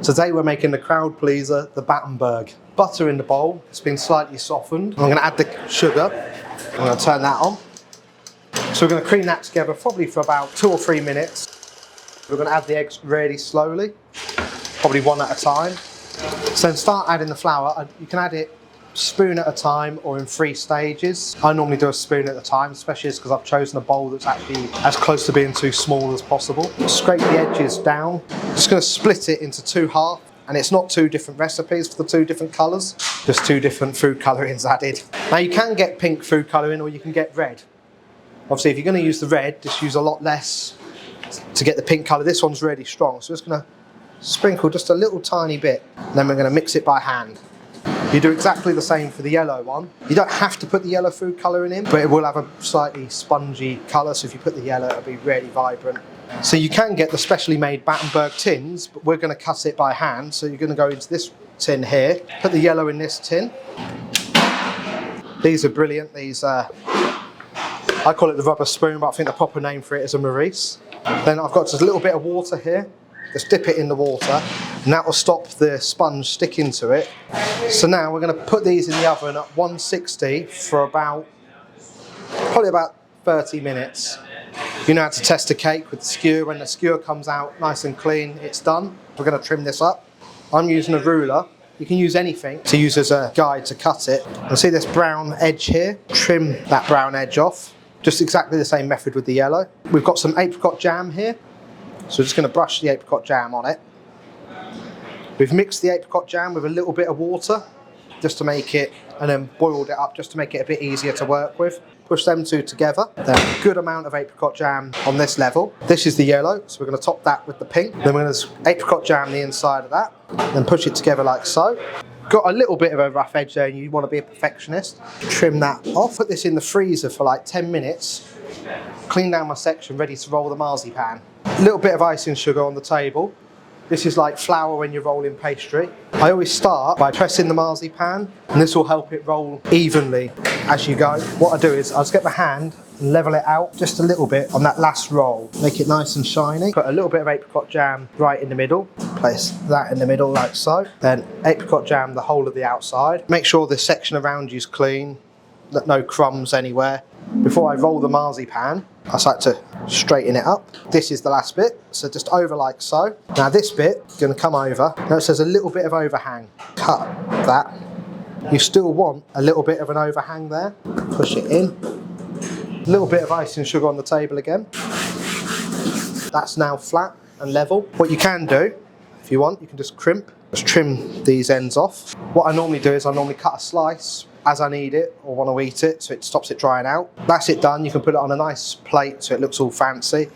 Today we're making the crowd pleaser, the Battenberg. Butter in the bowl, it's been slightly softened. I'm going to add the sugar, I'm going to turn that on. So we're going to cream that together probably for about 2 or 3 minutes. We're going to add the eggs really slowly, probably one at a time. So then start adding the flour. You can add it spoon at a time or in 3 stages. I normally do a spoon at a time, especially because I've chosen a bowl that's actually as close to being too small as possible. Scrape the edges down. Just going to split it into 2 halves, and it's not 2 different recipes for the 2 different colours, just 2 different food colourings added. Now you can get pink food colouring or you can get red. Obviously if you're going to use the red, just use a lot less to get the pink colour. This one's really strong, so just going to sprinkle just a little tiny bit, and then we're going to mix it by hand. You do exactly the same for the yellow one. You don't have to put the yellow food colouring in, but it will have a slightly spongy colour, so if you put the yellow, it'll be really vibrant. So you can get the specially made Battenberg tins, but we're going to cut it by hand. So you're going to go into this tin here, put the yellow in this tin. These are brilliant. These I call it the rubber spoon, but I think the proper name for it is a Maurice. Then I've got just a little bit of water here. Just dip it in the water, and that will stop the sponge sticking to it. So now we're going to put these in the oven at 160 for probably about 30 minutes. You know how to test a cake with the skewer. When the skewer comes out nice and clean, it's done. We're going to trim this up. I'm using a ruler. You can use anything to use as a guide to cut it. And see this brown edge here? Trim that brown edge off. Just exactly the same method with the yellow. We've got some apricot jam here. So we're just going to brush the apricot jam on it. We've mixed the apricot jam with a little bit of water just to make it, and then boiled it up just to make it a bit easier to work with. Push them 2 together. Then a good amount of apricot jam on this level. This is the yellow, so we're going to top that with the pink. Then we're going to apricot jam the inside of that, then push it together like so. Got a little bit of a rough edge there and you want to be a perfectionist. Trim that off. Put this in the freezer for like 10 minutes. Clean down my section, ready to roll the marzipan. A little bit of icing sugar on the table. This is like flour when you're rolling pastry. I always start by pressing the marzipan, and this will help it roll evenly as you go. What I do is I just get my hand and level it out just a little bit on that last roll. Make it nice and shiny. Put a little bit of apricot jam right in the middle. Place that in the middle like so. Then apricot jam the whole of the outside. Make sure the section around you is clean, that no crumbs anywhere. Before I roll the marzipan, I just like to straighten it up. This is the last bit, so just over like so. Now this bit is going to come over. Notice there's a little bit of overhang. Cut that. You still want a little bit of an overhang there. Push it in. A little bit of icing sugar on the table again. That's now flat and level. What you can do, if you want, you can just crimp. Just trim these ends off. What I normally do is I normally cut a slice as I need it or want to eat it, so it stops it drying out. That's it done. You can put it on a nice plate so it looks all fancy.